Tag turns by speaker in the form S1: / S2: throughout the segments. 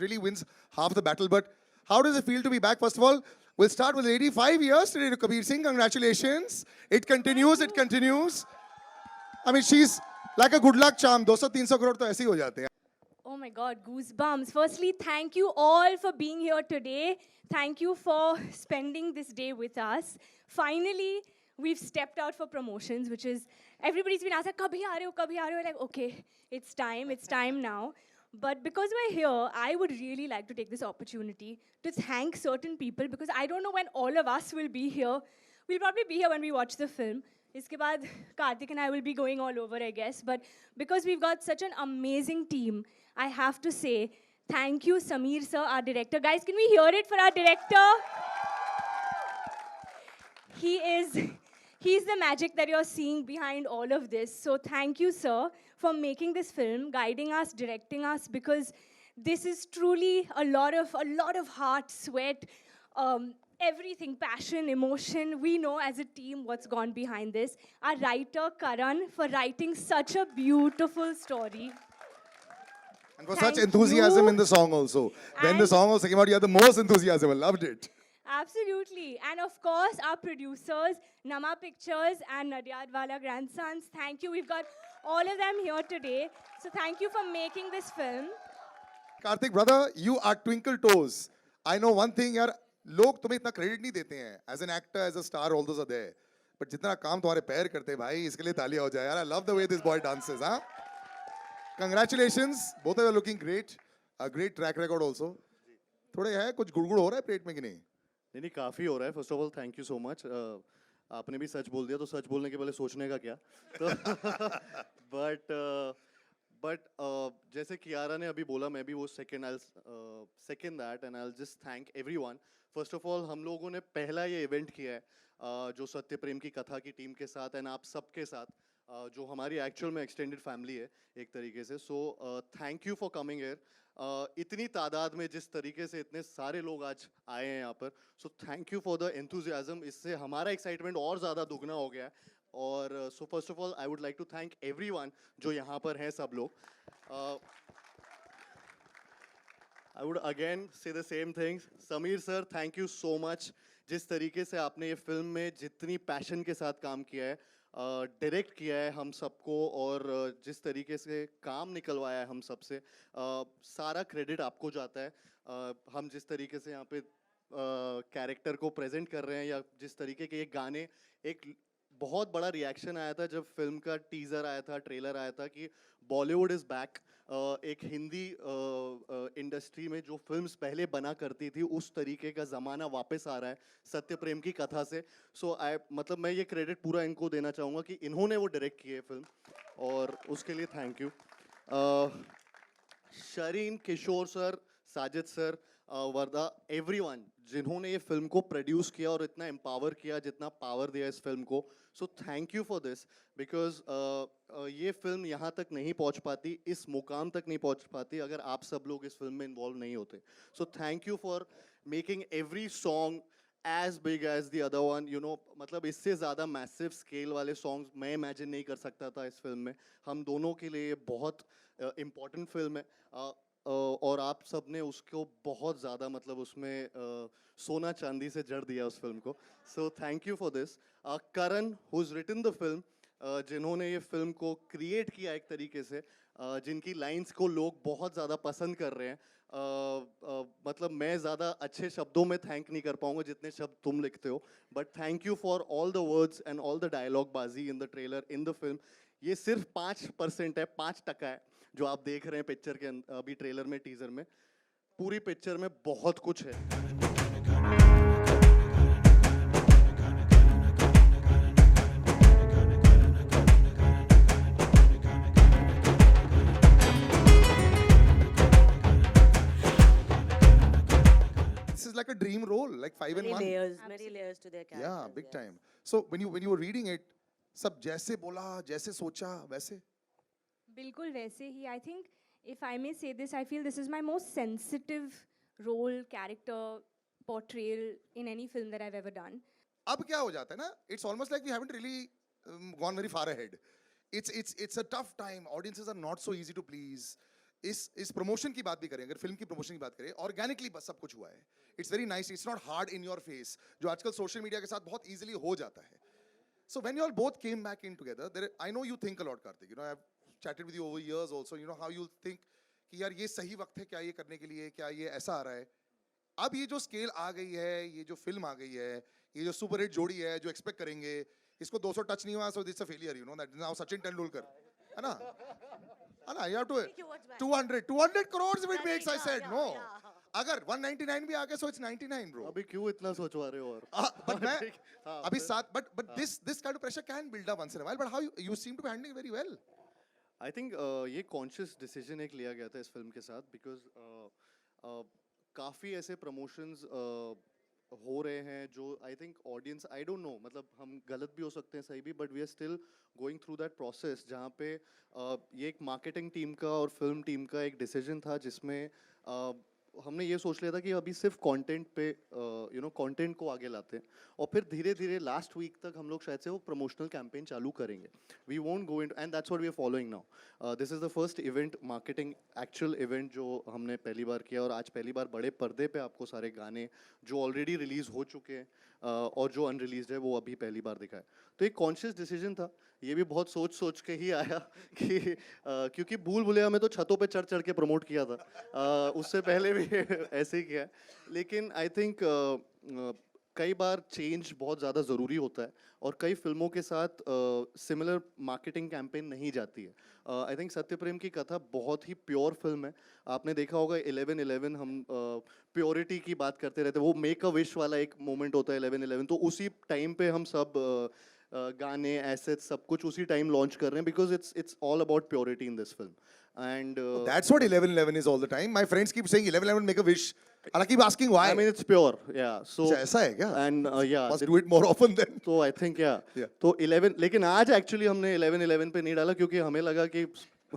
S1: really wins half the battle. But how does it feel to be back? First of all, we'll start with 85 years today to Kabir Singh. Congratulations. It continues, it continues. I mean, she's like a good luck charm. 200-300 crore तो ऐसे ही हो जाते हैं.
S2: Oh my God, goosebumps. Firstly, thank you all for being here today. Thank you for spending this day with us. Finally, we've stepped out for promotions, which is, everybody's been asking, kabhi aa rahe ho, kabhi aa rahe ho? Like, okay, it's time now. But because we're here, I would really like to take this opportunity to thank certain people because I don't know when all of us will be here. We'll probably be here when we watch the film. Iske baad, Karthik and I will be going all over, I guess. But because we've got such an amazing team, I have to say, thank you, Sameer sir, our director. Guys, can we hear it for our director? He's the magic that you're seeing behind all of this. So thank you, sir, for making this film, guiding us, directing us, because this is truly a lot of heart, sweat, everything, passion, emotion. We know as a team what's gone behind this. Our writer, Karan, for writing such a beautiful story.
S1: And for
S2: Thank
S1: such enthusiasm
S2: you.
S1: in the song also. When the
S2: And-
S1: song also came out, you had the most enthusiasm. I loved it.
S2: Absolutely. And of course, our producers, Nama Pictures and Nadyadwala Grandsons. Thank you. We've got all of them here today. So thank you for making this film.
S1: Karthik, brother, you are twinkle toes. I know one thing, यार, लोग तुम्हें इतना credit नहीं देते हैं. As an actor, as a star, all those are there. But जितना काम तुम्हारे पैर करते हैं भाई, इसके लिए तालियां हो जाए यार. I love the way this boy dances, huh? Congratulations, both of you are looking great. A great track record also. थोड़े है कुछ गुड़गुड़ हो रहा है पेट में कि नहीं?
S3: नहीं काफ़ी हो रहा है. First of all thank you so much. आपने भी सच बोल दिया तो सच बोलने के पहले सोचने का क्या. तो बट जैसे कियारा ने अभी बोला, मैं भी वो second that and I just thank everyone. First of all हम लोगों ने पहला ये इवेंट किया है जो सत्य प्रेम की कथा की टीम के साथ एंड आप सबके साथ, जो हमारी एक्चुअल में एक्सटेंडेड फैमिली है एक तरीके से. सो thank you for coming here. इतनी तादाद में जिस तरीके से इतने सारे लोग आज आए हैं यहाँ पर, सो thank you for the enthusiasm. इससे हमारा एक्साइटमेंट और ज़्यादा दुगना हो गया है. और so first of all I would like to thank everyone जो यहाँ पर हैं सब लोग. I would again say the same things. Sameer sir, thank you so much. जिस तरीके से आपने ये फिल्म में जितनी पैशन के साथ काम किया है, डायरेक्ट किया है हम सबको, और जिस तरीके से काम निकलवाया है हम सबसे, सारा क्रेडिट आपको जाता है. हम जिस तरीके से यहाँ पे कैरेक्टर को प्रेजेंट कर रहे हैं, या जिस तरीके के ये गाने, एक बहुत बड़ा रिएक्शन आया था जब फिल्म का टीज़र आया था, ट्रेलर आया था कि बॉलीवुड इज़ बैक. एक हिंदी इंडस्ट्री में जो फिल्म्स पहले बना करती थी उस तरीके का ज़माना वापस आ रहा है सत्य प्रेम की कथा से. सो मतलब मैं ये क्रेडिट पूरा इनको देना चाहूँगा कि इन्होंने वो डायरेक्ट की है फिल्म, और उसके लिए thank you. Sharin, Kishore sir, Sajid sir, Warda, everyone जिन्होंने ये फिल्म को प्रोड्यूस किया और इतना एम्पावर किया, जितना पावर दिया इस फिल्म को. So thank you for this, because ये फिल्म यहाँ तक नहीं पहुँच पाती, इस मुकाम तक नहीं पहुँच पाती अगर आप सब लोग इस फिल्म में इन्वॉल्व नहीं होते. सो thank you for making every song as big as the other one, you know. मतलब इससे ज़्यादा मैसिव स्केल वाले सॉन्ग्स मैं इमेजिन नहीं कर सकता था इस फिल्म में. हम दोनों के लिए बहुत इम्पॉर्टेंट फिल्म है, और आप सब ने उसको बहुत ज़्यादा मतलब उसमें सोना चांदी से जड़ दिया उस फिल्म को. So thank you for this. Karan, who is written the film, जिन्होंने ये फिल्म को क्रिएट किया एक तरीके से, जिनकी लाइंस को लोग बहुत ज़्यादा पसंद कर रहे हैं. मतलब मैं ज़्यादा अच्छे शब्दों में थैंक नहीं कर पाऊँगा जितने शब्द तुम लिखते हो, but thank you for all the words and all the dialogue बाजी in the trailer, in the film. ये सिर्फ 5% है, 5% है जो आप देख रहे हैं पिक्चर के अभी ट्रेलर में, टीज़र में. पूरी पिक्चर में बहुत कुछ है.
S1: This is like a dream role, like 5 in 1.
S4: Many layers to their characters.
S1: Yeah, big time. So when you were reading it, सब जैसे बोला, जैसे सोचा, वैसे?
S2: Bilkul वैसे ही. I think, if I may say this, I feel this is my most sensitive role, character, portrayal in any film that I've ever done.
S1: अब क्या हो जाता है ना? It's almost like we haven't really gone very far ahead. It's a tough time. Audiences are not so easy to please. इस promotion की बात भी करें, अगर फिल्म की प्रमोशन की बात करें, ऑर्गेनिकली बस सब कुछ हुआ है. It's very nice, it's not hard in your face, जो आजकल सोशल मीडिया के साथ बहुत इजीली हो जाता है. So when you all both came back in together, I know you think a lot, Karthik. You know, I've chatted with you over years also. You know how you think कि यार ये सही वक्त है क्या ये करने के लिए, क्या ये ऐसा आ रहा है. अब ये जो स्केल आ गई है, ये जो फिल्म आ गई है, ये जो सुपर हिट जोड़ी है, जो एक्सपेक्ट करेंगे, इसको 200 टच नहीं हुआ, so it's a failure. You know that now Sachin Tendulkar, है ना? है ना? You have to 200 crores if it makes. I said no. अगर 199 भी आ गया, so it's 99, bro.
S3: अभी क्यों इतना सोचवा रहे हो और
S1: But मैं
S3: हाँ,
S1: अभी साथ, but this kind of pressure can build up once in a while. But how you seem to be handling it very well.
S3: I think ये कॉन्शियस डिसीजन एक लिया गया था इस फिल्म के साथ बिकॉज काफ़ी ऐसे प्रमोशंस हो रहे हैं जो I think audience I don't know मतलब हम गलत भी हो सकते हैं सही भी but we are still going through that process जहाँ पे ये एक मार्केटिंग टीम का और फिल्म टीम का एक डिसीजन था जिसमें हमने ये सोच लिया था कि अभी सिर्फ कंटेंट पे कंटेंट को आगे लाते हैं और फिर धीरे धीरे लास्ट वीक तक हम लोग शायद से वो प्रमोशनल कैंपेन चालू करेंगे we won't go in and that's what we are following now this is the first event marketing actual event जो हमने पहली बार किया और आज पहली बार बड़े पर्दे पे आपको सारे गाने जो ऑलरेडी रिलीज़ हो चुके हैं और जो अनरिलीज्ड है वो अभी पहली बार दिखा है तो एक कॉन्शियस डिसीजन था ये भी बहुत सोच सोच के ही आया कि क्योंकि भूल भुलैया में तो छतों पे चढ़ चढ़ के प्रमोट किया था उससे पहले भी ऐसे ही किया है लेकिन आई थिंक कई बार चेंज बहुत ज़्यादा ज़रूरी होता है और कई फिल्मों के साथ सिमिलर मार्केटिंग कैंपेन नहीं जाती है आई थिंक सत्यप्रेम की कथा बहुत ही प्योर फिल्म है आपने देखा होगा 11/11 हम प्योरिटी की बात करते रहते हैं वो मेक अ विश वाला एक मोमेंट होता है 11/11 तो उसी टाइम पे हम सब गाने एसेट्स सब कुछ उसी टाइम लॉन्च कर रहे हैं because it's all about purity in this film and
S1: That's what 11/11 is all the time. My friends keep saying 11/11 make a wish. And I keep asking why.
S3: I mean it's pure yeah so
S1: अच्छा, ऐसा है क्या?
S3: and yeah
S1: Must do it more often then.
S3: तो I think yeah
S1: Yeah.
S3: तो 11 लेकिन आज actually हमने 11/11 पे नहीं डाला क्योंकि हमें लगा कि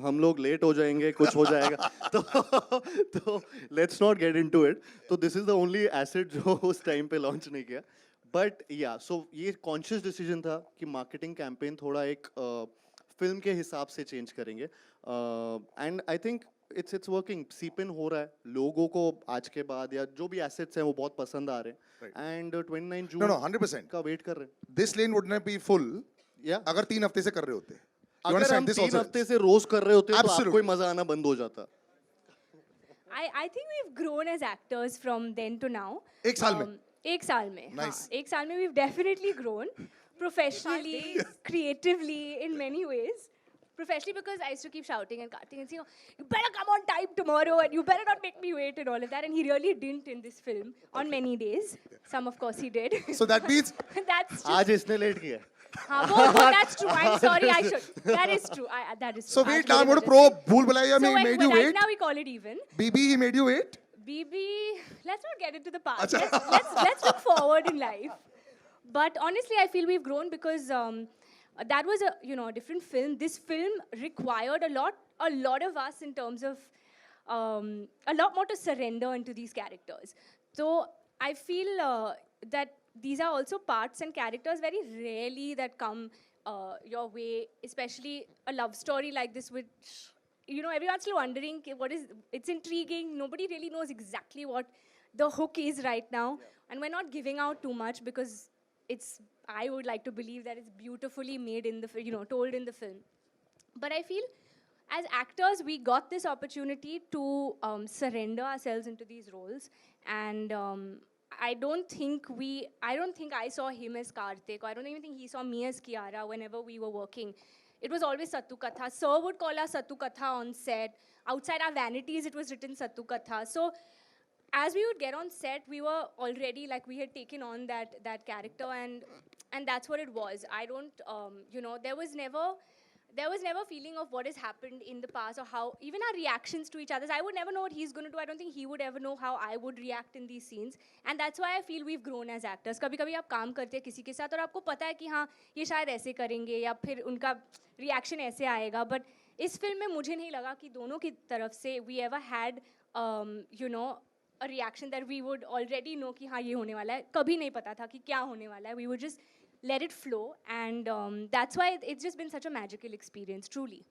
S3: हम लोग लेट हो जाएंगे कुछ हो जाएगा तो let's not get into it तो this is the only asset जो उस टाइम पे लॉन्च नहीं किया बट या सो ये कॉन्शियस डिसीजन था कि मार्केटिंग कैंपेन थोड़ा एक फिल्म के हिसाब से चेंज करेंगे and I think it's working सीप इन हो रहा है लोगों को आज के बाद या जो भी एसेट्स हैं वो बहुत पसंद आ रहे हैं एंड 29 जून
S1: No, 100%.
S3: का वेट कर रहे हैं
S1: This lane would not be full
S3: या
S1: अगर 3 हफ्ते से कर रहे होते. You
S3: अगर हम
S1: understand this
S3: 3
S1: also?
S3: हफ्ते से रोज कर रहे होते तो
S1: Absolutely.
S3: आपको ही मजा आना बंद हो जाता
S2: I think we've grown as actors from then to now.
S1: एक साल में?
S2: एक साल में
S1: Nice.
S2: हाँ, एक साल में we've definitely grown professionally, creatively in many ways. Professionally because I used to keep shouting and cutting and saying, you better come on time tomorrow and you better not make me wait and all of that. And he really didn't in this film on many days. Some of course he did.
S1: So that means
S2: That's just,
S3: आज इसने late किया
S2: हाँ, वो that's true. I'm sorry, I should. That is true. That is true.
S1: so wait now I'm
S2: आज
S1: going to
S2: मेरे
S1: probe Bhool Bhulaiya
S2: वजह से.
S1: में made you
S2: right
S1: wait.
S2: now we call it even.
S1: BB he made you wait.
S2: BB, let's not get into the past. Let's look forward in life. But honestly, I feel we've grown because that was a different film. This film required a lot of us in terms of a lot more to surrender into these characters. So I feel that these are also parts and characters very rarely that come your way, especially a love story like this which everyone's still wondering it's intriguing. Nobody really knows exactly what the hook is right now. And we're not giving out too much because I would like to believe that it's beautifully made in the told in the film. But I feel as actors, we got this opportunity to surrender ourselves into these roles. And I don't think I saw him as Karthik. I don't even think he saw me as Kiara whenever we were working. It was always Sattu Katha. Sir would call us Sattu Katha on set. Outside our vanities, it was written Sattu Katha. So as we would get on set, we were already we had taken on that character, and that's what it was. I don't, there was never feeling of what has happened in the past or how even our reactions to each other. I would never know what he's going to do. I don't think he would ever know how I would react in these scenes, and that's why I feel we've grown as actors. कभी-कभी आप काम करते हैं किसी के साथ और आपको पता है कि हाँ ये शायद ऐसे करेंगे या फिर उनका रिएक्शन ऐसे आएगा, but इस फिल्म में मुझे नहीं लगा कि दोनों की तरफ से we ever had a reaction that we would already know कि हाँ ये होने वाला है. कभी नहीं पता था कि क्या होने वाला है. We would just let it flow, and that's why it's just been such a magical experience, truly.